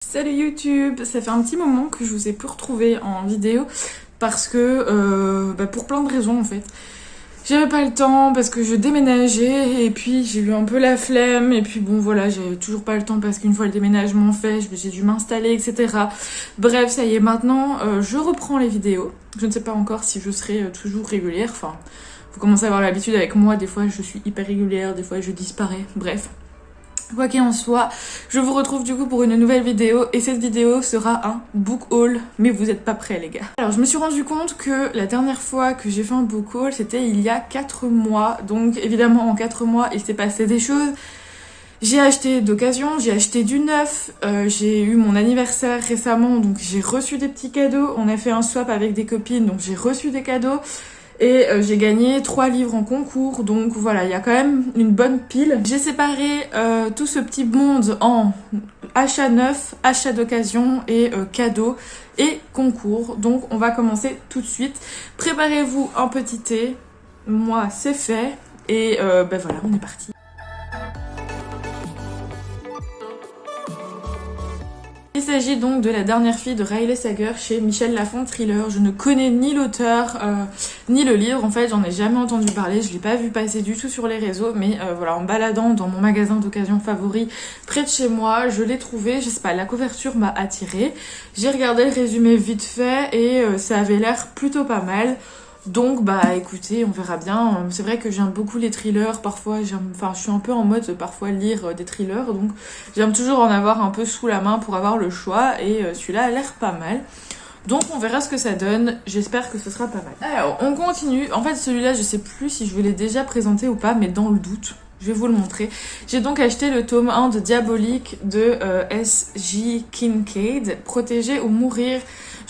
Salut YouTube, ça fait un petit moment que je vous ai plus retrouvé en vidéo parce que pour plein de raisons en fait. J'avais pas le temps parce que je déménageais et puis j'ai eu un peu la flemme et puis bon voilà, j'avais toujours pas le temps parce qu'une fois le déménagement fait, j'ai dû m'installer etc. Bref, ça y est, maintenant je reprends les vidéos. Je ne sais pas encore si je serai toujours régulière, enfin vous commencez à avoir l'habitude avec moi, des fois je suis hyper régulière, des fois je disparais, bref. Quoi qu'il en soit, je vous retrouve du coup pour une nouvelle vidéo et cette vidéo sera un book haul, mais vous êtes pas prêts les gars. Alors je me suis rendu compte que la dernière fois que j'ai fait un book haul c'était il y a 4 mois, donc évidemment en 4 mois il s'est passé des choses. J'ai acheté d'occasion, j'ai acheté du neuf, j'ai eu mon anniversaire récemment donc j'ai reçu des petits cadeaux, on a fait un swap avec des copines donc j'ai reçu des cadeaux. Et j'ai gagné 3 livres en concours, donc voilà, il y a quand même une bonne pile. J'ai séparé tout ce petit monde en achat neuf, achat d'occasion et cadeaux et concours. Donc on va commencer tout de suite. Préparez-vous un petit thé, moi c'est fait, et voilà, on est parti. Il s'agit donc de La dernière fille de Riley Sager chez Michel Lafon Thriller. Je ne connais ni l'auteur ni le livre, en fait j'en ai jamais entendu parler, je l'ai pas vu passer du tout sur les réseaux, mais voilà, en baladant dans mon magasin d'occasion favori près de chez moi, je l'ai trouvé, je sais pas, la couverture m'a attirée. J'ai regardé le résumé vite fait et ça avait l'air plutôt pas mal. Donc bah écoutez, on verra bien. C'est vrai que j'aime beaucoup les thrillers, parfois je suis un peu en mode parfois lire des thrillers, donc j'aime toujours en avoir un peu sous la main pour avoir le choix, et celui-là a l'air pas mal. Donc on verra ce que ça donne, j'espère que ce sera pas mal. Alors on continue, en fait celui-là je sais plus si je vous l'ai déjà présenté ou pas, mais dans le doute, je vais vous le montrer. J'ai donc acheté le tome 1 de Diabolique de S.J. Kincaid, Protéger ou mourir.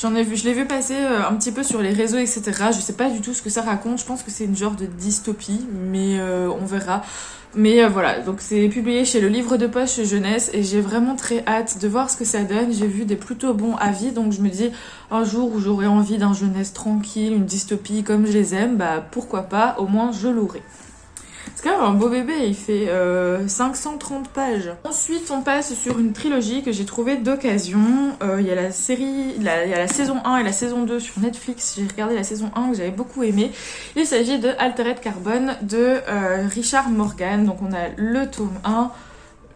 Je l'ai vu passer un petit peu sur les réseaux, etc. Je sais pas du tout ce que ça raconte, je pense que c'est une genre de dystopie, mais on verra. Mais voilà, donc c'est publié chez le Livre de Poche Jeunesse et j'ai vraiment très hâte de voir ce que ça donne. J'ai vu des plutôt bons avis, donc je me dis un jour où j'aurai envie d'un jeunesse tranquille, une dystopie comme je les aime, bah pourquoi pas, au moins je l'aurai. C'est quand même un beau bébé, il fait 530 pages. Ensuite, on passe sur une trilogie que j'ai trouvée d'occasion. Il y a la série, il y a la saison 1 et la saison 2 sur Netflix. J'ai regardé la saison 1 que j'avais beaucoup aimé. Il s'agit de Altered Carbon de Richard Morgan. Donc on a le tome 1,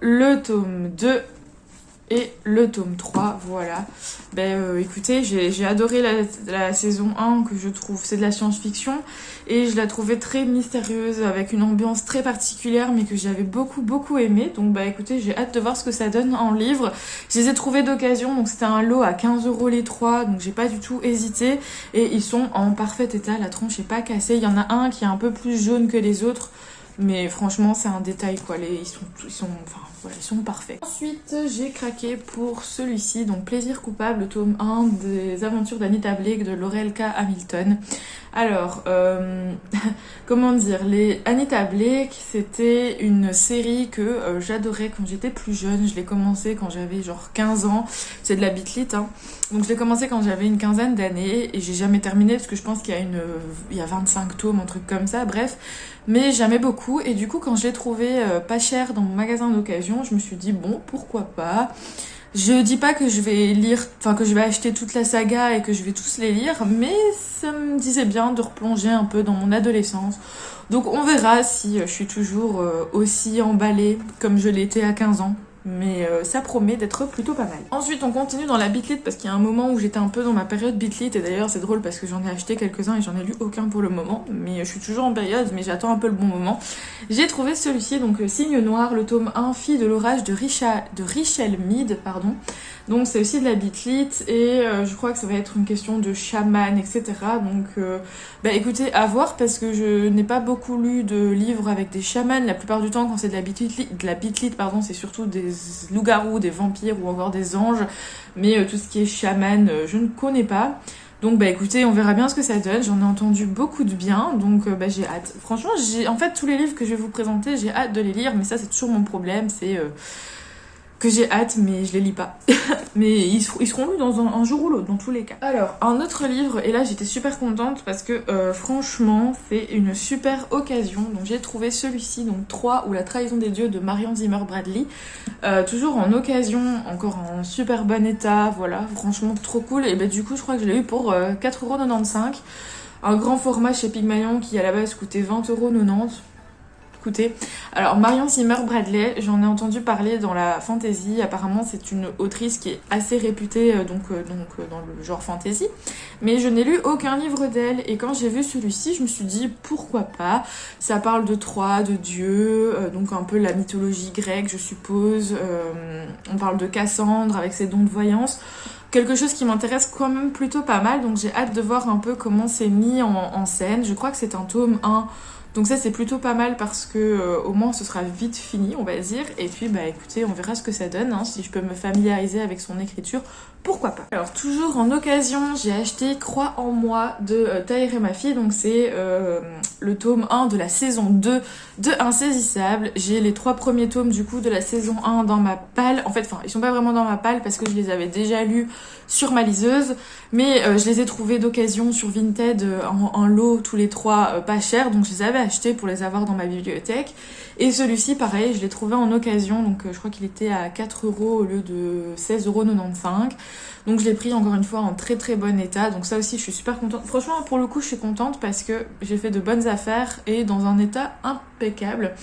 le tome 2 et le tome 3, voilà. Écoutez, j'ai adoré la saison 1 que je trouve, c'est de la science-fiction et je la trouvais très mystérieuse avec une ambiance très particulière mais que j'avais beaucoup aimé. Donc écoutez, j'ai hâte de voir ce que ça donne en livre. Je les ai trouvés d'occasion, donc c'était un lot à 15 € les 3, donc j'ai pas du tout hésité et ils sont en parfait état, la tranche est pas cassée. Il y en a un qui est un peu plus jaune que les autres, mais franchement c'est un détail quoi, ils sont parfaits. Ensuite j'ai craqué pour celui-ci, donc Plaisir coupable, tome 1 des aventures d'Anita Blake de Laurel K. Hamilton. Alors, comment dire, les Anita Blake, c'était une série que j'adorais quand j'étais plus jeune. Je l'ai commencé quand j'avais genre 15 ans. C'est de la bitlit, hein. Donc je l'ai commencé quand j'avais une quinzaine d'années et j'ai jamais terminé parce que je pense qu'il y a 25 tomes, un truc comme ça, bref. Mais j'aimais beaucoup et du coup quand je l'ai trouvé pas cher dans mon magasin d'occasion, je me suis dit bon, pourquoi pas. Je dis pas que je vais lire, que je vais acheter toute la saga et que je vais tous les lire, mais ça me disait bien de replonger un peu dans mon adolescence. Donc on verra si je suis toujours aussi emballée comme je l'étais à 15 ans. Mais ça promet d'être plutôt pas mal. Ensuite on continue dans la bitlit parce qu'il y a un moment où j'étais un peu dans ma période bitlit et d'ailleurs c'est drôle parce que j'en ai acheté quelques-uns et j'en ai lu aucun pour le moment, mais je suis toujours en période mais j'attends un peu le bon moment. J'ai trouvé celui-ci, donc Signe Noir, le tome 1, Fille de l'orage de Richelle Mead, pardon. Donc c'est aussi de la bitlit et je crois que ça va être une question de chaman, etc. Donc écoutez, à voir parce que je n'ai pas beaucoup lu de livres avec des chamans. La plupart du temps quand c'est de la bitlit, pardon, c'est surtout des loups-garous, des vampires ou encore des anges. Mais tout ce qui est chaman, je ne connais pas. Donc écoutez, on verra bien ce que ça donne. J'en ai entendu beaucoup de bien, donc j'ai hâte. Franchement, en fait tous les livres que je vais vous présenter, j'ai hâte de les lire, mais ça c'est toujours mon problème, c'est que j'ai hâte, mais je les lis pas. Mais ils seront lus dans un jour ou l'autre, dans tous les cas. Alors, un autre livre, et là j'étais super contente parce que franchement, c'est une super occasion. Donc j'ai trouvé celui-ci, donc 3 ou La trahison des dieux de Marion Zimmer Bradley. Toujours en occasion, encore en super bon état, voilà, franchement trop cool. Et ben du coup, je crois que je l'ai eu pour 4,95€. Un grand format chez Pygmalion qui à la base coûtait 20,90€. Écoutez, alors Marion Zimmer Bradley, j'en ai entendu parler dans la fantasy. Apparemment, c'est une autrice qui est assez réputée dans le genre fantasy. Mais je n'ai lu aucun livre d'elle. Et quand j'ai vu celui-ci, je me suis dit pourquoi pas. Ça parle de Troie, de Dieu, donc un peu la mythologie grecque, je suppose. On parle de Cassandre avec ses dons de voyance. Quelque chose qui m'intéresse quand même plutôt pas mal. Donc j'ai hâte de voir un peu comment c'est mis en scène. Je crois que c'est un tome 1. Donc ça c'est plutôt pas mal parce que au moins ce sera vite fini on va dire. Et puis bah écoutez on verra ce que ça donne, hein. Si je peux me familiariser avec son écriture, pourquoi pas. Alors toujours en occasion j'ai acheté Crois en moi de Tahirih Mafi. Donc c'est le tome 1 de la saison 2 de Insaisissable. J'ai les 3 premiers tomes du coup de la saison 1 dans ma palle. En fait ils sont pas vraiment dans ma palle parce que je les avais déjà lus sur ma liseuse. Mais je les ai trouvés d'occasion sur Vinted en lot tous les 3 pas cher. Donc je les avais achetés pour les avoir dans ma bibliothèque. Et celui-ci pareil je l'ai trouvé en occasion. Donc je crois qu'il était à 4€ au lieu de 16,95€. Donc je l'ai pris encore une fois en très très bon état. Donc ça aussi je suis super contente. Franchement pour le coup je suis contente parce que j'ai fait de bonnes affaires et dans un état impeccable.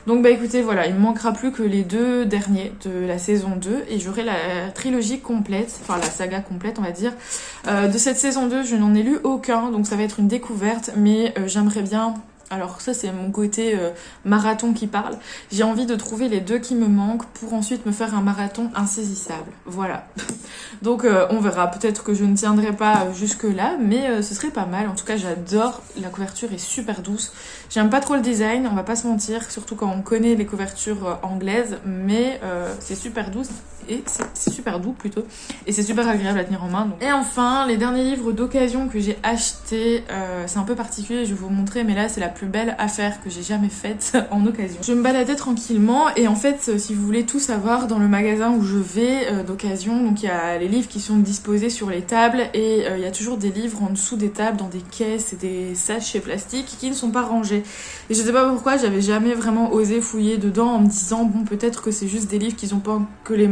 Donc bah écoutez voilà, il me manquera plus que les 2 derniers de la saison 2 et j'aurai la trilogie complète, enfin la saga complète on va dire. De cette saison 2 je n'en ai lu aucun, donc ça va être une découverte, mais j'aimerais bien... Alors ça c'est mon côté marathon qui parle. J'ai envie de trouver les 2 qui me manquent pour ensuite me faire un marathon insaisissable. Voilà. Donc on verra. Peut-être que je ne tiendrai pas jusque là, mais ce serait pas mal. En tout cas j'adore. La couverture est super douce. J'aime pas trop le design, on va pas se mentir. Surtout quand on connaît les couvertures anglaises. Mais c'est super douce. Et c'est super doux plutôt. Et c'est super agréable à tenir en main. Donc. Et enfin, les derniers livres d'occasion que j'ai achetés, c'est un peu particulier, je vais vous montrer, mais là c'est la plus belle affaire que j'ai jamais faite en occasion. Je me baladais tranquillement et en fait, si vous voulez tout savoir, dans le magasin où je vais d'occasion, donc il y a les livres qui sont disposés sur les tables et il y a toujours des livres en dessous des tables, dans des caisses et des sachets plastiques qui ne sont pas rangés. Et je sais pas pourquoi, j'avais jamais vraiment osé fouiller dedans en me disant, bon peut-être que c'est juste des livres qu'ils ont pas, que les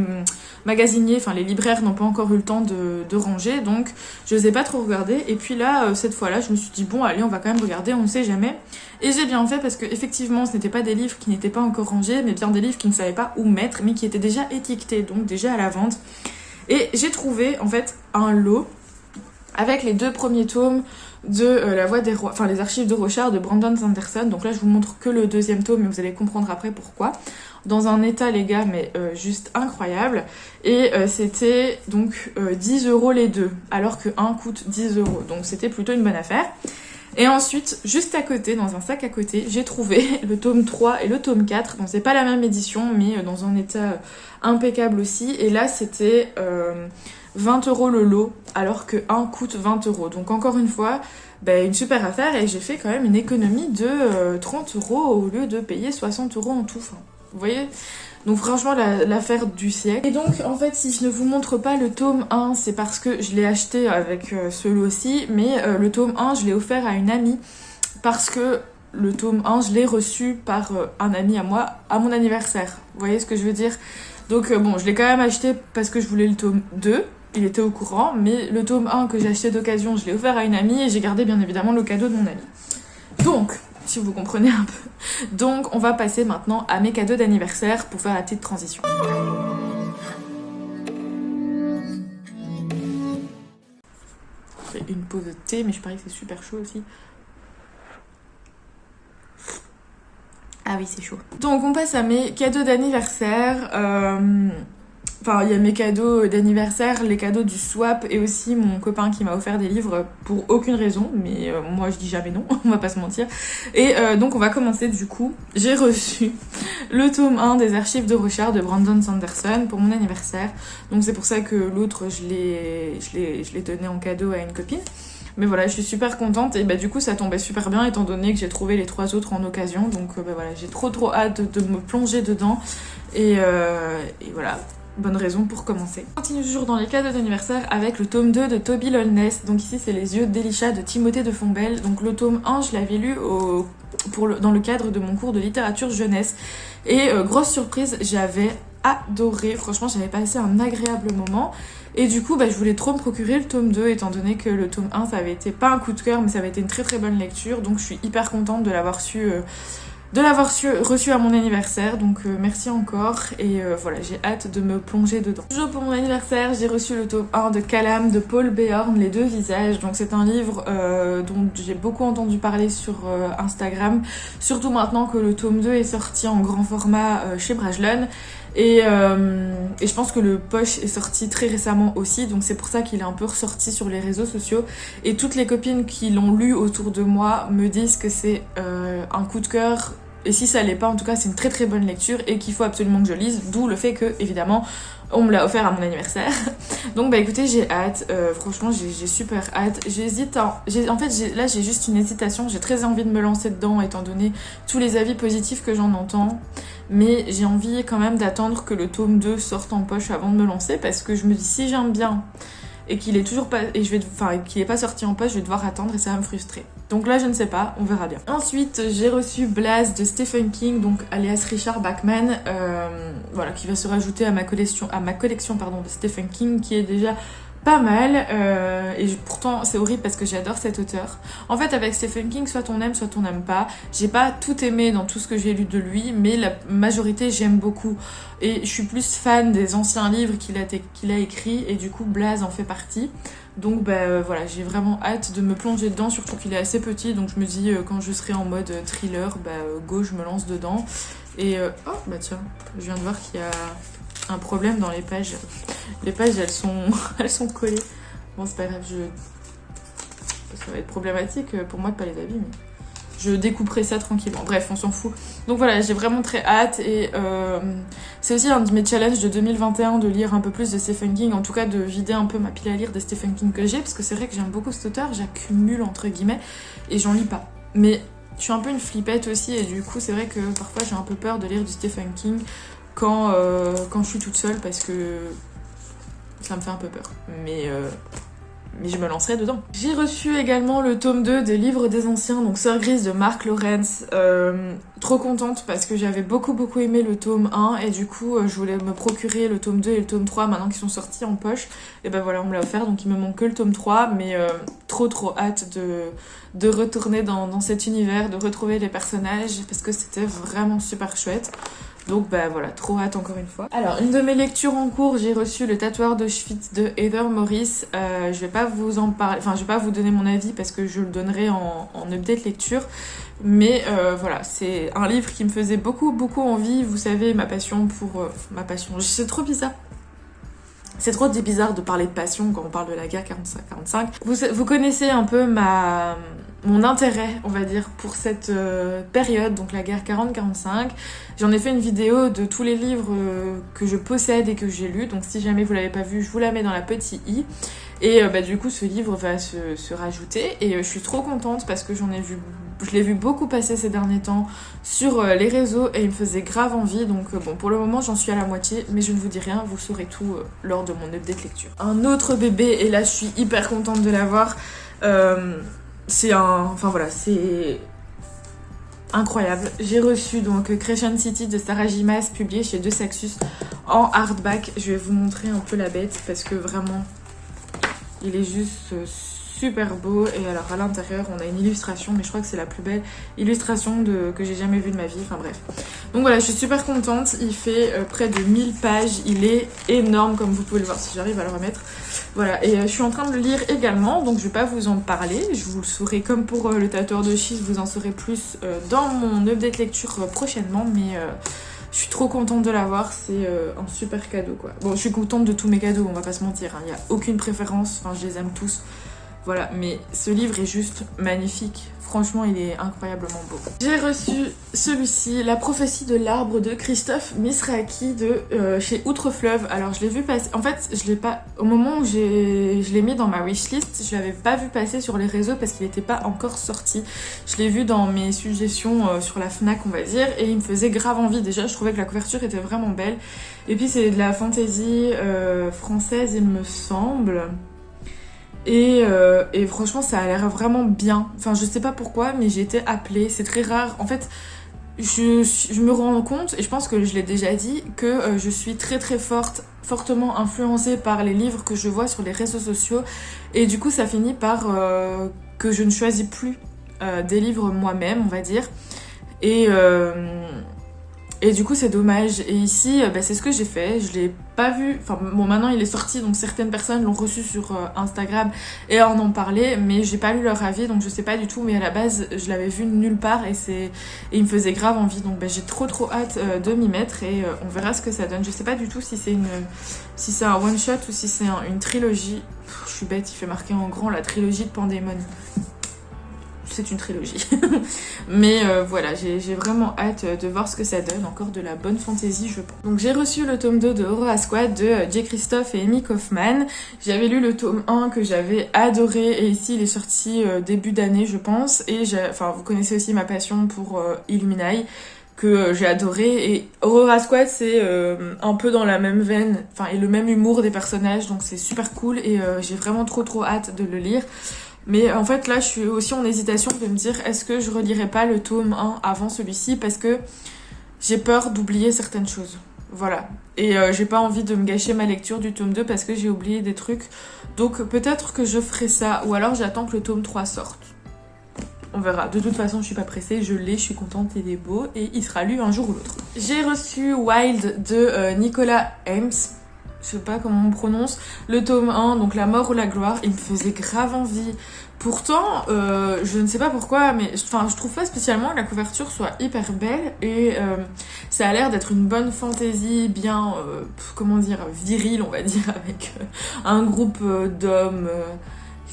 magasiniers, enfin les libraires n'ont pas encore eu le temps de ranger, donc je n'osais pas trop regarder. Et puis là, cette fois-là, je me suis dit bon allez, on va quand même regarder, on ne sait jamais. Et j'ai bien fait parce que effectivement, ce n'étaient pas des livres qui n'étaient pas encore rangés, mais bien des livres qui ne savaient pas où mettre, mais qui étaient déjà étiquetés, donc déjà à la vente. Et j'ai trouvé en fait un lot avec les 2 premiers tomes de La Voix des Rois, enfin les archives de Rochard de Brandon Sanderson. Donc là je vous montre que le 2e tome, mais vous allez comprendre après pourquoi. Dans un état les gars, mais juste incroyable. Et c'était donc 10€ les 2, alors que un coûte 10€. Donc c'était plutôt une bonne affaire. Et ensuite, juste à côté, dans un sac à côté, j'ai trouvé le tome 3 et le tome 4. Donc c'est pas la même édition, mais dans un état impeccable aussi. Et là c'était 20€ le lot, alors que un coûte 20€. Donc encore une fois, une super affaire et j'ai fait quand même une économie de 30€ au lieu de payer 60€ en tout. Enfin, vous voyez ? Donc franchement l'affaire du siècle. Et donc en fait si je ne vous montre pas le tome 1 c'est parce que je l'ai acheté avec ce lot-ci, mais le tome 1 je l'ai offert à une amie parce que le tome 1 je l'ai reçu par un ami à moi à mon anniversaire. Vous voyez ce que je veux dire ? Donc bon je l'ai quand même acheté parce que je voulais le tome 2. Il était au courant, mais le tome 1 que j'ai acheté d'occasion, je l'ai offert à une amie et j'ai gardé bien évidemment le cadeau de mon amie. Donc, si vous comprenez un peu. Donc, on va passer maintenant à mes cadeaux d'anniversaire pour faire la petite transition. Je fais une pause de thé, mais je parie que c'est super chaud aussi. Ah oui, c'est chaud. Donc, on passe à mes cadeaux d'anniversaire. Enfin, il y a mes cadeaux d'anniversaire, les cadeaux du swap et aussi mon copain qui m'a offert des livres pour aucune raison, mais moi je dis jamais non, on va pas se mentir. Et donc on va commencer du coup. J'ai reçu le tome 1 des archives de Rochard de Brandon Sanderson pour mon anniversaire. Donc c'est pour ça que l'autre je l'ai donné en cadeau à une copine. Mais voilà, je suis super contente et bah du coup ça tombait super bien étant donné que j'ai trouvé les 3 autres en occasion. Donc bah voilà, j'ai trop hâte de me plonger dedans et voilà. Bonne raison pour commencer. On continue toujours dans les cadeaux d'anniversaire avec le tome 2 de Toby Lowness. Donc ici c'est Les yeux d'Elisha de Timothée de Fombelle. Donc le tome 1 je l'avais lu dans le cadre de mon cours de littérature jeunesse. Et grosse surprise, j'avais adoré. Franchement j'avais passé un agréable moment. Et du coup bah, je voulais trop me procurer le tome 2 étant donné que le tome 1 ça avait été pas un coup de cœur mais ça avait été une très bonne lecture. Donc je suis hyper contente de l'avoir reçu à mon anniversaire, donc merci encore et voilà, j'ai hâte de me plonger dedans. Toujours pour mon anniversaire, j'ai reçu le tome 1 de Calam de Paul Béorn, Les deux visages. Donc c'est un livre dont j'ai beaucoup entendu parler sur Instagram, surtout maintenant que le tome 2 est sorti en grand format chez Brajlon. Et je pense que le poche est sorti très récemment aussi, donc c'est pour ça qu'il est un peu ressorti sur les réseaux sociaux. Et toutes les copines qui l'ont lu autour de moi me disent que c'est un coup de cœur. Et si ça l'est pas, en tout cas, c'est une très bonne lecture et qu'il faut absolument que je lise. D'où le fait que, évidemment, on me l'a offert à mon anniversaire. Donc bah écoutez, j'ai hâte. Franchement, j'ai super hâte. J'hésite. En fait, là, j'ai juste une hésitation. J'ai très envie de me lancer dedans, étant donné tous les avis positifs que j'en entends. Mais j'ai envie quand même d'attendre que le tome 2 sorte en poche avant de me lancer, parce que je me dis, si j'aime bien et qu'il est toujours pas qu'il est pas sorti en poche, je vais devoir attendre et ça va me frustrer. Donc là je ne sais pas, on verra bien. Ensuite j'ai reçu Blaze de Stephen King, donc alias Richard Bachman, voilà, qui va se rajouter à ma collection de Stephen King, qui est déjà pas mal, pourtant c'est horrible parce que j'adore cet auteur. En fait avec Stephen King, soit on aime soit on n'aime pas. J'ai pas tout aimé dans tout ce que j'ai lu de lui, mais la majorité j'aime beaucoup. Et je suis plus fan des anciens livres qu'il a écrits, et du coup Blaze en fait partie. Donc bah voilà, j'ai vraiment hâte de me plonger dedans, surtout qu'il est assez petit, donc je me dis quand je serai en mode thriller, bah go, je me lance dedans. Et oh bah tiens, je viens de voir qu'il y a un problème dans les pages. Les pages elles sont collées. Bon c'est pas grave, ça va être problématique pour moi de pas les abîmer. Je découperai ça tranquillement. Bref, on s'en fout. Donc voilà, j'ai vraiment très hâte et c'est aussi un de mes challenges de 2021 de lire un peu plus de Stephen King, en tout cas de vider un peu ma pile à lire des Stephen King que j'ai, parce que c'est vrai que j'aime beaucoup cet auteur, j'accumule entre guillemets et j'en lis pas. Mais je suis un peu une flippette aussi et du coup c'est vrai que parfois j'ai un peu peur de lire du Stephen King quand je suis toute seule, parce que ça me fait un peu peur. Mais je me lancerai dedans. J'ai reçu également le tome 2 des Livres des Anciens, donc Sœur Grise de Mark Lawrence. Trop contente parce que j'avais beaucoup aimé le tome 1 et du coup je voulais me procurer le tome 2 et le tome 3 maintenant qu'ils sont sortis en poche. Et ben voilà, on me l'a offert, donc il me manque que le tome 3, mais trop hâte de retourner dans cet univers, de retrouver les personnages parce que c'était vraiment super chouette. Donc bah voilà, trop hâte encore une fois. Alors, une de mes lectures en cours, j'ai reçu Le Tatoueur d'Auschwitz de Heather Morris. Je vais pas vous en parler, enfin je vais pas vous donner mon avis parce que je le donnerai en update lecture. Mais voilà, c'est un livre qui me faisait beaucoup envie. Vous savez, ma passion pour... ma passion, c'est trop bizarre. C'est trop bizarre de parler de passion quand on parle de la guerre 45-45. Vous connaissez un peu mon intérêt, on va dire, pour cette période, donc la guerre 40-45. J'en ai fait une vidéo de tous les livres que je possède et que j'ai lus, donc si jamais vous l'avez pas vu, je vous la mets dans la petite i. Et bah, du coup, ce livre va se rajouter et je suis trop contente parce que je l'ai vu beaucoup passer ces derniers temps sur les réseaux et il me faisait grave envie. Donc bon, pour le moment, j'en suis à la moitié, mais je ne vous dis rien, vous saurez tout lors de mon update lecture. Un autre bébé, et là, je suis hyper contente de l'avoir. C'est incroyable. J'ai reçu donc Crescent City de Sarah J. Maas, publié chez De Saxus en hardback. Je vais vous montrer un peu la bête parce que vraiment il est juste super beau. Et alors à l'intérieur on a une illustration, mais je crois que c'est la plus belle illustration que j'ai jamais vue de ma vie, enfin bref. Donc voilà, je suis super contente. Il fait près de 1000 pages, il est énorme comme vous pouvez le voir si j'arrive à le remettre. Voilà, et je suis en train de le lire également, donc je vais pas vous en parler, je vous le saurai comme pour le Tatoueur de Schiste, vous en saurez plus dans mon update lecture prochainement, mais je suis trop contente de l'avoir, c'est un super cadeau quoi. Bon, je suis contente de tous mes cadeaux, on va pas se mentir, hein. Il n'y a aucune préférence, enfin je les aime tous. Voilà, mais ce livre est juste magnifique. Franchement, il est incroyablement beau. J'ai reçu celui-ci, La prophétie de l'arbre de Christophe Misraki de chez Outre-Fleuve. Alors, je l'ai vu passer... En fait, je l'ai pas... Au moment où je l'ai mis dans ma wishlist, je l'avais pas vu passer sur les réseaux parce qu'il n'était pas encore sorti. Je l'ai vu dans mes suggestions sur la Fnac, on va dire, et il me faisait grave envie. Déjà, je trouvais que la couverture était vraiment belle. Et puis, c'est de la fantaisie française, il me semble. Et franchement, ça a l'air vraiment bien. Enfin, je sais pas pourquoi, mais j'ai été appelée. C'est très rare. En fait, je me rends compte, et je pense que je l'ai déjà dit, que je suis très très fortement influencée par les livres que je vois sur les réseaux sociaux. Et du coup, ça finit par que je ne choisis plus des livres moi-même, on va dire. Et du coup c'est dommage. Et ici c'est ce que j'ai fait, je l'ai pas vu, enfin bon maintenant il est sorti donc certaines personnes l'ont reçu sur Instagram et en ont parlé, mais j'ai pas lu leur avis donc je sais pas du tout, mais à la base je l'avais vu nulle part et il me faisait grave envie, donc j'ai trop hâte de m'y mettre et on verra ce que ça donne. Je sais pas du tout si c'est un one shot ou si c'est une trilogie. Je suis bête, il fait marquer en grand la trilogie de Pandémon. C'est une trilogie. Mais voilà, j'ai vraiment hâte de voir ce que ça donne. Encore de la bonne fantaisie, je pense. Donc j'ai reçu le tome 2 de Aurora Squad de J. Christophe et Amy Kaufman. J'avais lu le tome 1 que j'avais adoré. Et ici, il est sorti début d'année, je pense. Et vous connaissez aussi ma passion pour Illuminae, que j'ai adoré. Et Aurora Squad, c'est un peu dans la même veine, et le même humour des personnages. Donc c'est super cool. Et j'ai vraiment trop hâte de le lire. Mais en fait là je suis aussi en hésitation de me dire est-ce que je relirai pas le tome 1 avant celui-ci parce que j'ai peur d'oublier certaines choses. Voilà. Et j'ai pas envie de me gâcher ma lecture du tome 2 parce que j'ai oublié des trucs. Donc peut-être que je ferai ça ou alors j'attends que le tome 3 sorte. On verra. De toute façon, je suis pas pressée, je l'ai, je suis contente, il est beau et il sera lu un jour ou l'autre. J'ai reçu Wild de Nicolas Ames. Je sais pas comment on prononce, le tome 1, donc La mort ou la gloire, il me faisait grave envie. Pourtant, je ne sais pas pourquoi, mais je trouve pas spécialement que la couverture soit hyper belle et ça a l'air d'être une bonne fantaisie bien, virile, on va dire, avec un groupe d'hommes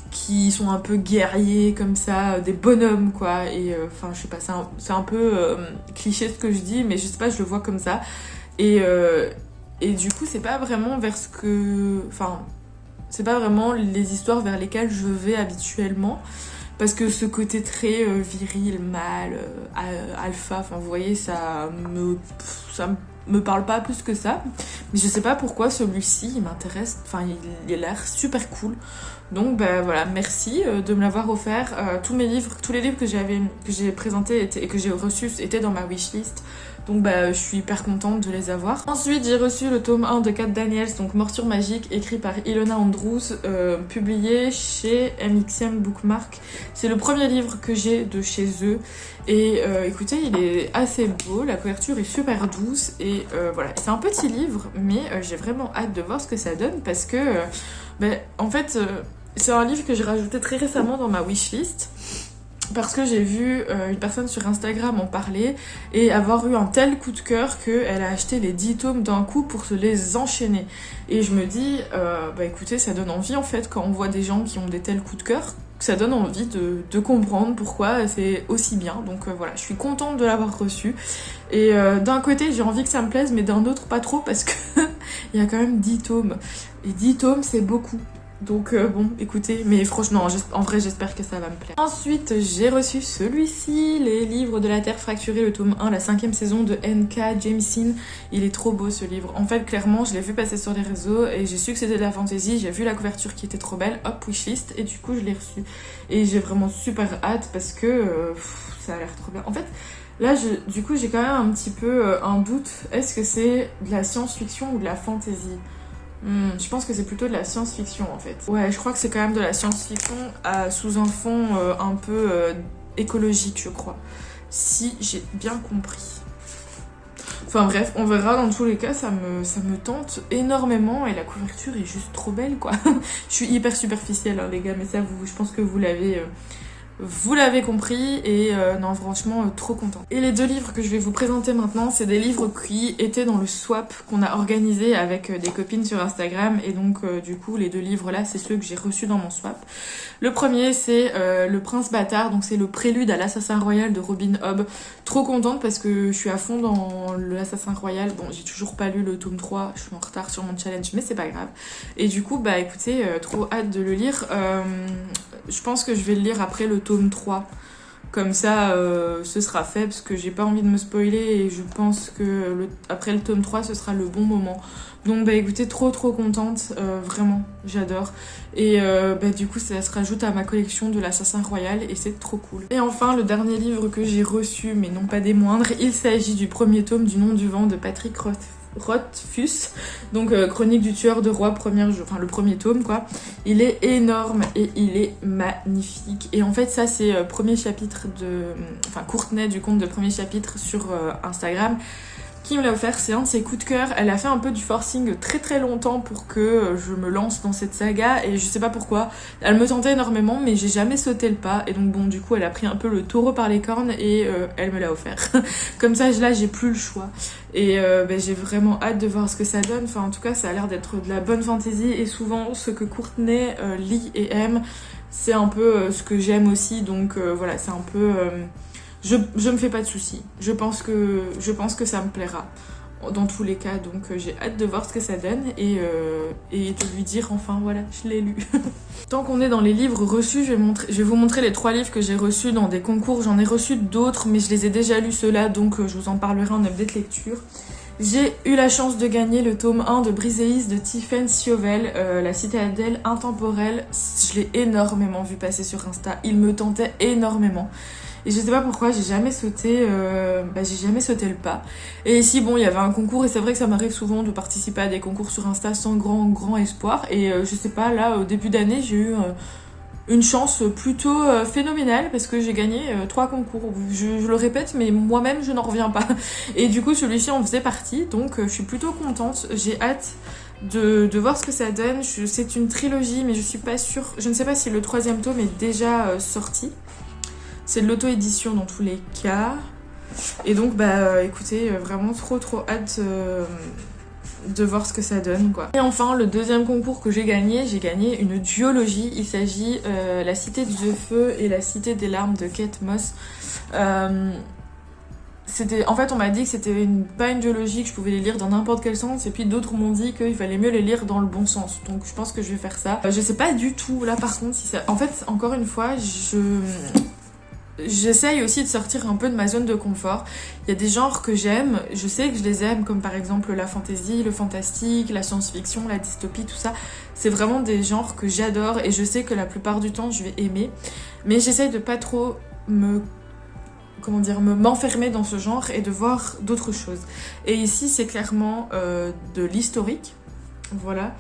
qui sont un peu guerriers comme ça, des bonhommes quoi, et je sais pas, c'est un peu cliché ce que je dis, mais je sais pas, je le vois comme ça. Et du coup, c'est pas vraiment c'est pas vraiment les histoires vers lesquelles je vais habituellement. Parce que ce côté très viril, mâle, alpha, vous voyez, ça me parle pas plus que ça. Mais je sais pas pourquoi celui-ci, il m'intéresse. Il a l'air super cool. Donc voilà, merci de me l'avoir offert. Tous les livres que j'ai présentés et que j'ai reçus étaient dans ma wishlist. Donc je suis hyper contente de les avoir. Ensuite j'ai reçu le tome 1 de Kat Daniels, donc Morsure magique, écrit par Ilona Andrews, publié chez MXM Bookmark. C'est le premier livre que j'ai de chez eux. Et écoutez, il est assez beau, la couverture est super douce. Et voilà, c'est un petit livre, mais j'ai vraiment hâte de voir ce que ça donne parce que en fait c'est un livre que j'ai rajouté très récemment dans ma wishlist. Parce que j'ai vu une personne sur Instagram en parler et avoir eu un tel coup de cœur qu'elle a acheté les 10 tomes d'un coup pour se les enchaîner. Et je me dis, écoutez, ça donne envie en fait quand on voit des gens qui ont des tels coups de cœur, ça donne envie de comprendre pourquoi c'est aussi bien. Donc voilà, je suis contente de l'avoir reçu. Et d'un côté, j'ai envie que ça me plaise, mais d'un autre, pas trop parce que il y a quand même 10 tomes. Et 10 tomes, c'est beaucoup. Donc bon, écoutez, mais franchement, en vrai, j'espère que ça va me plaire. Ensuite, j'ai reçu celui-ci, Les Livres de la Terre Fracturée, le tome 1, la 5e saison de N.K. Jemisin. Il est trop beau ce livre. En fait, clairement, je l'ai vu passer sur les réseaux et j'ai su que c'était de la fantasy. J'ai vu la couverture qui était trop belle, hop, wishlist, et du coup, je l'ai reçu. Et j'ai vraiment super hâte parce que ça a l'air trop bien. En fait, là, du coup, j'ai quand même un petit peu un doute. Est-ce que c'est de la science-fiction ou de la fantasy ? Je pense que c'est plutôt de la science-fiction en fait. Ouais, je crois que c'est quand même de la science-fiction sous un fond un peu écologique, je crois. Si j'ai bien compris. Enfin bref, on verra. Dans tous les cas, ça me tente énormément et la couverture est juste trop belle quoi. Je suis hyper superficielle les gars, mais ça, je pense que vous l'avez Vous l'avez compris et non franchement trop contente. Et les deux livres que je vais vous présenter maintenant, c'est des livres qui étaient dans le swap qu'on a organisé avec des copines sur Instagram et donc du coup les deux livres là c'est ceux que j'ai reçus dans mon swap. Le premier c'est Le Prince Bâtard, donc c'est le prélude à l'Assassin Royal de Robin Hobb. Trop contente parce que je suis à fond dans l'Assassin Royal. Bon j'ai toujours pas lu le tome 3, je suis en retard sur mon challenge mais c'est pas grave. Et du coup bah écoutez, trop hâte de le lire. Je pense que je vais le lire après le tome 3. Comme ça, ce sera fait parce que j'ai pas envie de me spoiler et je pense que après le tome 3, ce sera le bon moment. Donc bah écoutez, trop contente, vraiment, j'adore. Et bah du coup, ça se rajoute à ma collection de l'Assassin Royal et c'est trop cool. Et enfin, le dernier livre que j'ai reçu, mais non pas des moindres, il s'agit du premier tome du Nom du Vent de Patrick Rothfuss, donc Chronique du tueur de roi, enfin le premier tome quoi. Il est énorme et il est magnifique. Et en fait ça c'est premier chapitre enfin Courtenay du compte de premier chapitre sur Instagram qui me l'a offert, c'est un de ses coups de cœur. Elle a fait un peu du forcing très longtemps pour que je me lance dans cette saga et je sais pas pourquoi. Elle me tentait énormément mais j'ai jamais sauté le pas et donc bon du coup elle a pris un peu le taureau par les cornes et elle me l'a offert. Comme ça là j'ai plus le choix et j'ai vraiment hâte de voir ce que ça donne. Enfin en tout cas ça a l'air d'être de la bonne fantaisie et souvent ce que Courtenay lit et aime c'est un peu ce que j'aime aussi donc voilà c'est un peu... Je me fais pas de soucis. Je pense que ça me plaira dans tous les cas. Donc j'ai hâte de voir ce que ça donne et de lui dire enfin voilà, je l'ai lu. Tant qu'on est dans les livres reçus, je vais vous montrer les 3 livres que j'ai reçus dans des concours. J'en ai reçu d'autres mais je les ai déjà lus ceux-là donc je vous en parlerai en update lecture. J'ai eu la chance de gagner le tome 1 de Briseis de Tiphaine Siovel, La citadelle intemporelle. Je l'ai énormément vu passer sur Insta. Il me tentait énormément. Et je sais pas pourquoi, j'ai jamais sauté le pas. Et ici, bon, il y avait un concours et c'est vrai que ça m'arrive souvent de participer à des concours sur Insta sans grand espoir. Et je sais pas, là, au début d'année, j'ai eu une chance plutôt phénoménale parce que j'ai gagné 3 concours. Je le répète, mais moi-même, je n'en reviens pas. Et du coup, celui-ci en faisait partie, donc je suis plutôt contente. J'ai hâte de voir ce que ça donne. C'est une trilogie, mais je suis pas sûre. Je ne sais pas si le 3e tome est déjà sorti. C'est de l'auto-édition dans tous les cas. Et donc, bah écoutez, vraiment trop hâte de voir ce que ça donne, quoi. Et enfin, le 2e concours que j'ai gagné une duologie. Il s'agit La Cité du Feu et La Cité des Larmes de Kate Moss. En fait, on m'a dit que c'était pas une duologie, que je pouvais les lire dans n'importe quel sens, et puis d'autres m'ont dit qu'il fallait mieux les lire dans le bon sens. Donc je pense que je vais faire ça. Je sais pas du tout, là par contre, si ça... En fait, encore une fois, j'essaye aussi de sortir un peu de ma zone de confort. Il y a des genres que j'aime, je sais que je les aime, comme par exemple la fantasy, le fantastique, la science-fiction, la dystopie, tout ça. C'est vraiment des genres que j'adore et je sais que la plupart du temps je vais aimer. Mais j'essaye de pas trop m'enfermer dans ce genre et de voir d'autres choses. Et ici c'est clairement de l'historique, voilà.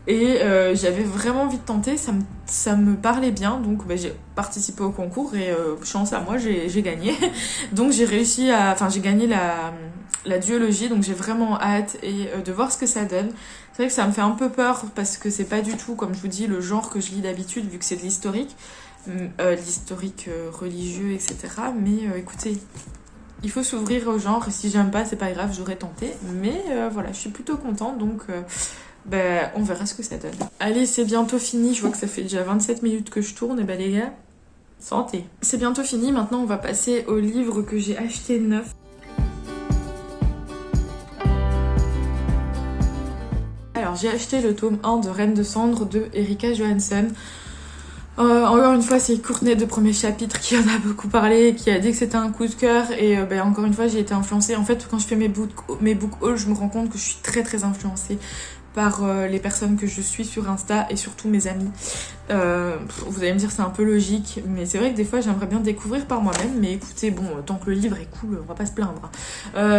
Et j'avais vraiment envie de tenter, ça me parlait bien, donc j'ai participé au concours et chance à moi, j'ai gagné. Donc j'ai gagné la duologie, donc j'ai vraiment hâte de voir ce que ça donne. C'est vrai que ça me fait un peu peur parce que c'est pas du tout, comme je vous dis, le genre que je lis d'habitude vu que c'est de l'historique, religieux, etc. Mais écoutez, il faut s'ouvrir au genre et si j'aime pas, c'est pas grave, j'aurais tenté. Mais voilà, je suis plutôt contente, donc... on verra ce que ça donne. Allez, c'est bientôt fini. Je vois que ça fait déjà 27 minutes que je tourne. Et les gars, santé. C'est bientôt fini. Maintenant, on va passer au livre que j'ai acheté neuf. Alors, j'ai acheté le tome 1 de Reine de Cendre de Erika Johansson. Encore une fois, c'est Courtenay de premier chapitre qui en a beaucoup parlé, qui a dit que c'était un coup de cœur et encore une fois, j'ai été influencée. En fait, quand je fais mes book hauls, je me rends compte que je suis très influencée par les personnes que je suis sur Insta et surtout mes amis. Vous allez me dire c'est un peu logique, mais c'est vrai que des fois j'aimerais bien découvrir par moi-même, mais écoutez, bon, tant que le livre est cool, on va pas se plaindre.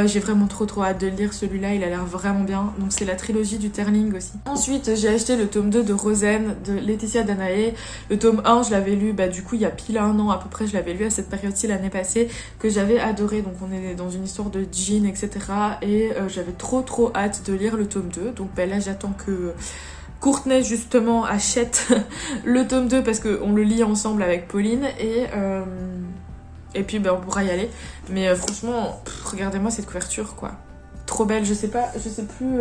J'ai vraiment trop hâte de le lire, celui-là, il a l'air vraiment bien. Donc c'est la trilogie du Terling aussi. Ensuite, j'ai acheté le tome 2 de Rosen de Laetitia Danae. Le tome 1, je l'avais lu, du coup, il y a pile 1 an à peu près, je l'avais lu à cette période-ci l'année passée, que j'avais adoré. Donc on est dans une histoire de djinn, etc. Et j'avais trop hâte de lire le tome 2. Donc là, j'attends que Courtenay justement achète le tome 2 parce qu'on le lit ensemble avec Pauline et puis ben, on pourra y aller. Mais franchement, regardez-moi cette couverture quoi. Trop belle, je sais plus...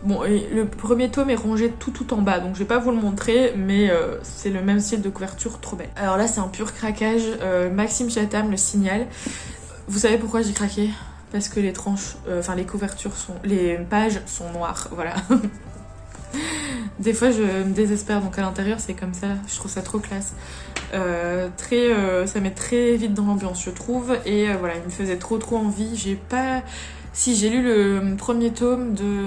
Bon, et le premier tome est rangé tout en bas, donc je vais pas vous le montrer, mais c'est le même style de couverture, trop belle. Alors là, c'est un pur craquage, Maxime Chatham, Le Signal. Vous savez pourquoi j'ai craqué? Parce que les tranches, les couvertures les pages sont noires, voilà. Des fois, je me désespère, donc à l'intérieur, c'est comme ça, je trouve ça trop classe. Ça met très vite dans l'ambiance, je trouve, et voilà, il me faisait trop envie. J'ai lu le premier tome de...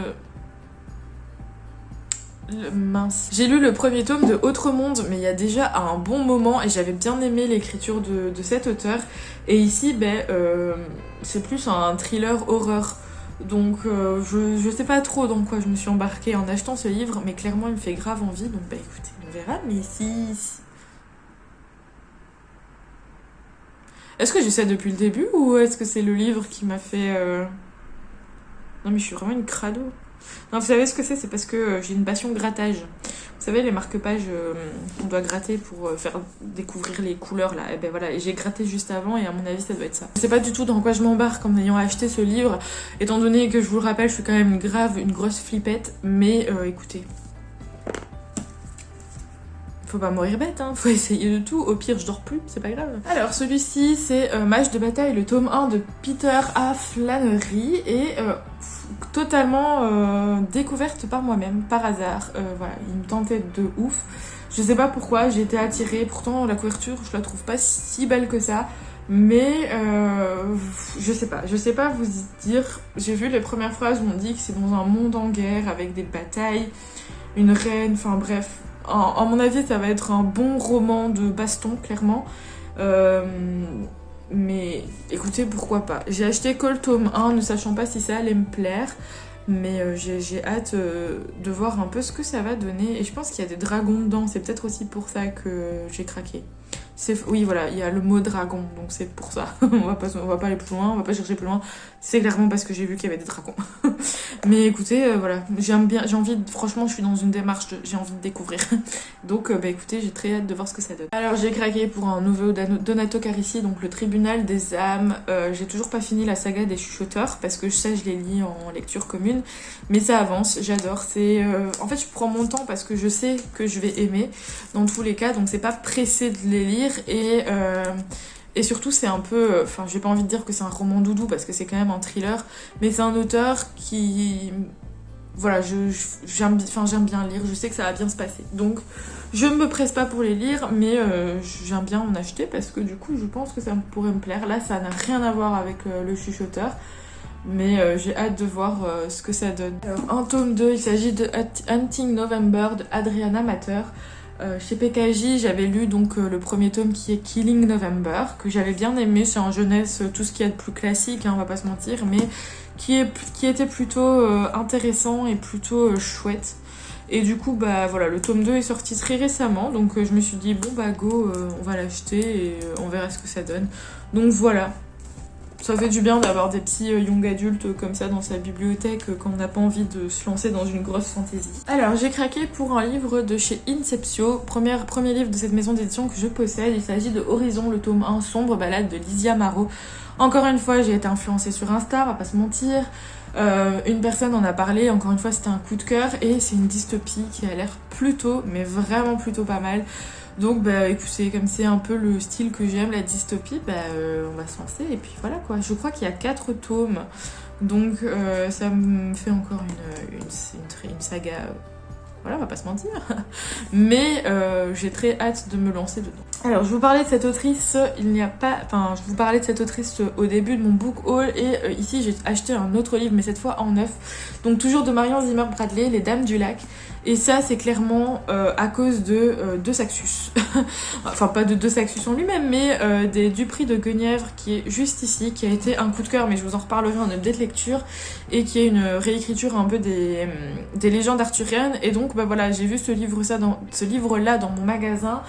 J'ai lu le premier tome de Autre Monde, mais il y a déjà un bon moment et j'avais bien aimé l'écriture de cet auteur. Et ici, c'est plus un thriller horreur. Donc je sais pas trop dans quoi je me suis embarquée en achetant ce livre, mais clairement il me fait grave envie. Donc écoutez, on verra. Mais si... Est-ce que j'ai ça depuis le début ou est-ce que c'est le livre qui m'a fait... Non mais je suis vraiment une crado. Non, vous savez ce que c'est? C'est parce que j'ai une passion grattage. Vous savez, les marque-pages qu'on doit gratter pour faire découvrir les couleurs là. Et ben voilà, et j'ai gratté juste avant et à mon avis ça doit être ça. Je sais pas du tout dans quoi je m'embarque en ayant acheté ce livre, étant donné que je vous le rappelle, je suis quand même une grosse flippette. Mais écoutez, faut pas mourir bête, hein, faut essayer de tout, au pire je dors plus, c'est pas grave. Alors celui-ci c'est Mage de bataille, le tome 1 de Peter A. Flannery et totalement découverte par moi-même, par hasard. Voilà, il me tentait de ouf. Je sais pas pourquoi, j'ai été attirée, pourtant la couverture je la trouve pas si belle que ça. Mais je sais pas vous dire. J'ai vu les premières phrases où on dit que c'est dans un monde en guerre avec des batailles, une reine, enfin bref. À mon avis, ça va être un bon roman de baston, clairement. Mais écoutez, pourquoi pas. J'ai acheté que le tome 1, ne sachant pas si ça allait me plaire. Mais j'ai hâte de voir un peu ce que ça va donner. Et je pense qu'il y a des dragons dedans. C'est peut-être aussi pour ça que j'ai craqué. Oui, voilà, il y a le mot dragon, donc c'est pour ça. on va pas aller plus loin, on va pas chercher plus loin. C'est clairement parce que j'ai vu qu'il y avait des dragons. Mais écoutez, voilà, j'ai envie franchement, je suis dans une démarche, j'ai envie de découvrir. Donc, écoutez, j'ai très hâte de voir ce que ça donne. Alors, j'ai craqué pour un nouveau Donato Carisi, donc le Tribunal des âmes. J'ai toujours pas fini la saga des chuchoteurs, parce que je les lis en lecture commune. Mais ça avance, j'adore. En fait, je prends mon temps parce que je sais que je vais aimer, dans tous les cas, donc c'est pas pressé de les lire. Et surtout c'est un peu, j'ai pas envie de dire que c'est un roman doudou parce que c'est quand même un thriller, mais c'est un auteur qui, voilà, j'aime bien lire, je sais que ça va bien se passer, donc je me presse pas pour les lire, mais j'aime bien en acheter parce que du coup je pense que ça pourrait me plaire. Là ça n'a rien à voir avec le chuchoteur, mais j'ai hâte de voir ce que ça donne. Alors, un tome 2, il s'agit de Hunting November de Adriana Mater. Chez PKJ, j'avais lu donc le premier tome qui est Killing November, que j'avais bien aimé. C'est en jeunesse tout ce qu'il y a de plus classique, hein, on va pas se mentir, mais qui était plutôt intéressant et plutôt chouette. Et du coup, voilà, le tome 2 est sorti très récemment, donc je me suis dit, bon go, on va l'acheter et on verra ce que ça donne. Donc voilà. Ça fait du bien d'avoir des petits young adultes comme ça dans sa bibliothèque quand on n'a pas envie de se lancer dans une grosse fantaisie. Alors j'ai craqué pour un livre de chez Inceptio, premier livre de cette maison d'édition que je possède. Il s'agit de Horizon, le tome 1, Sombre balade de Lysia Marot. Encore une fois, j'ai été influencée sur Insta, on va pas se mentir. Une personne en a parlé, encore une fois c'était un coup de cœur et c'est une dystopie qui a l'air plutôt, mais vraiment plutôt pas mal. Donc écoutez, comme c'est un peu le style que j'aime, la dystopie, on va se lancer et puis voilà quoi. Je crois qu'il y a 4 tomes, donc ça me fait encore une saga, voilà, on va pas se mentir. Mais j'ai très hâte de me lancer dedans. Alors je vous parlais de cette autrice, je vous parlais de cette autrice au début de mon book haul et ici j'ai acheté un autre livre mais cette fois en neuf. Donc toujours de Marion Zimmer Bradley, Les Dames du Lac. Et ça c'est clairement à cause de De Saxus. Enfin pas de Saxus en lui-même, mais du prix de Guenièvre qui est juste ici, qui a été un coup de cœur, mais je vous en reparlerai en update lecture, et qui est une réécriture un peu des légendes arthuriennes. Et donc voilà, j'ai vu ce livre-là dans mon magasin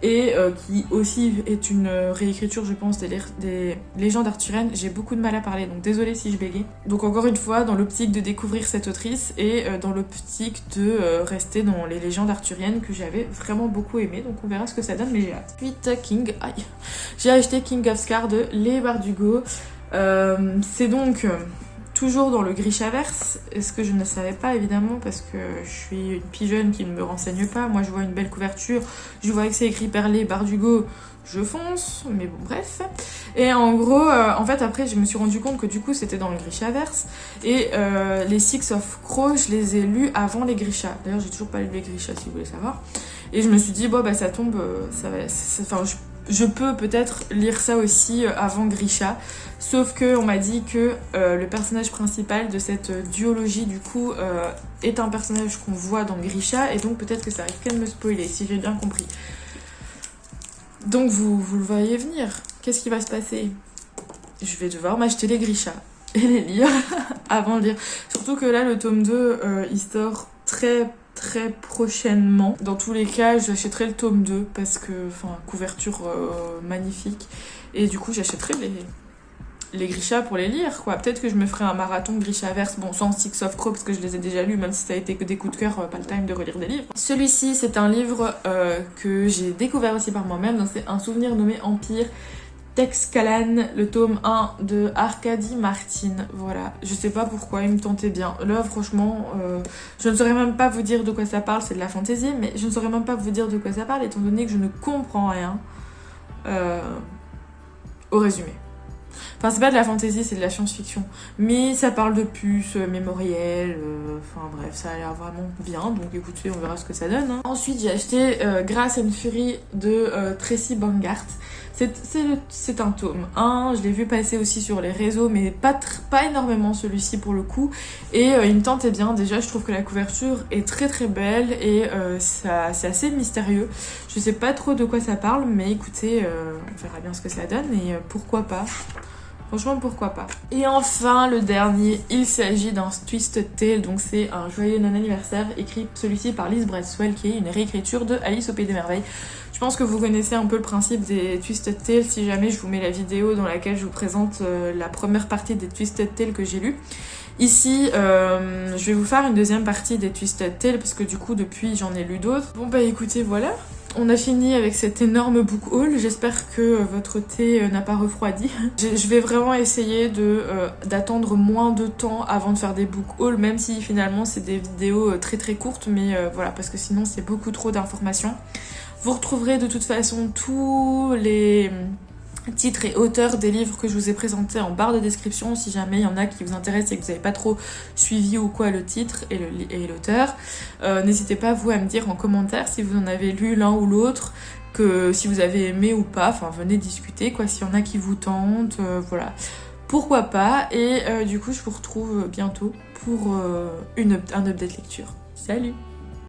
et qui aussi est une réécriture, je pense, des légendes arthuriennes. J'ai beaucoup de mal à parler, donc désolée si je bégaye. Donc encore une fois, dans l'optique de découvrir cette autrice et dans l'optique de rester dans les légendes arthuriennes que j'avais vraiment beaucoup aimé. Donc on verra ce que ça donne, mais j'ai hâte. Ensuite, j'ai acheté King of Scar de Leigh Bardugo. C'est donc toujours dans le Grishaverse, ce que je ne savais pas évidemment parce que je suis une pigeonne qui ne me renseigne pas. Moi je vois une belle couverture, je vois que c'est écrit par Leigh Bardugo, je fonce, mais bon bref. Et en gros, en fait après je me suis rendu compte que du coup c'était dans le Grishaverse et les Six of Crows je les ai lus avant les Grisha. D'ailleurs j'ai toujours pas lu les Grisha si vous voulez savoir. Et je me suis dit bon bah ça tombe, je peux peut-être lire ça aussi avant Grisha, sauf que on m'a dit que le personnage principal de cette duologie du coup est un personnage qu'on voit dans Grisha et donc peut-être que ça risque de me spoiler si j'ai bien compris. Donc vous le voyez venir, qu'est-ce qui va se passer? Je vais devoir m'acheter les Grisha et les lire avant de lire. Surtout que là le tome 2 il sort très prochainement. Dans tous les cas, j'achèterai le tome 2 parce que, enfin, couverture magnifique. Et du coup, j'achèterai les Grisha pour les lire, quoi. Peut-être que je me ferai un marathon Grishaverse, bon, sans Six of Crows parce que je les ai déjà lus, même si ça a été que des coups de cœur, pas le time de relire des livres. Celui-ci, c'est un livre que j'ai découvert aussi par moi-même, donc c'est Un souvenir nommé Empire. Tex Callan, le tome 1 de Arkady Martin. Voilà, je sais pas pourquoi, il me tentait bien. Là, franchement, je ne saurais même pas vous dire de quoi ça parle, c'est de la fantaisie, mais je ne saurais même pas vous dire de quoi ça parle, étant donné que je ne comprends rien au résumé. Enfin, c'est pas de la fantaisie, c'est de la science-fiction. Mais ça parle de puces mémorielles, enfin bref, ça a l'air vraiment bien. Donc écoutez, on verra ce que ça donne. Hein. Ensuite, j'ai acheté Grace and Fury de Tracy Bongart. C'est un tome 1, je l'ai vu passer aussi sur les réseaux, mais pas énormément celui-ci pour le coup. Et il me tentait bien, déjà je trouve que la couverture est très belle et c'est assez mystérieux. Je sais pas trop de quoi ça parle, mais écoutez, on verra bien ce que ça donne et pourquoi pas. Franchement, pourquoi pas. Et enfin, le dernier, il s'agit d'un Twisted Tale, donc c'est un joyeux non-anniversaire écrit celui-ci par Liz Braswell, qui est une réécriture de Alice au Pays des Merveilles. Je pense que vous connaissez un peu le principe des Twisted Tales, si jamais je vous mets la vidéo dans laquelle je vous présente la première partie des Twisted Tales que j'ai lu. Ici, je vais vous faire une deuxième partie des Twisted Tales, parce que du coup, depuis, j'en ai lu d'autres. Bon bah écoutez, voilà. On a fini avec cet énorme book haul, j'espère que votre thé n'a pas refroidi. Je vais vraiment essayer d'attendre moins de temps avant de faire des book hauls, même si finalement c'est des vidéos très courtes, mais voilà, parce que sinon c'est beaucoup trop d'informations. Vous retrouverez de toute façon tous les titres et auteurs des livres que je vous ai présentés en barre de description si jamais il y en a qui vous intéressent et que vous n'avez pas trop suivi ou quoi le titre et l'auteur. N'hésitez pas vous à me dire en commentaire si vous en avez lu l'un ou l'autre, que si vous avez aimé ou pas, enfin venez discuter quoi, s'il y en a qui vous tentent, voilà. Pourquoi pas, et du coup je vous retrouve bientôt pour un update lecture. Salut!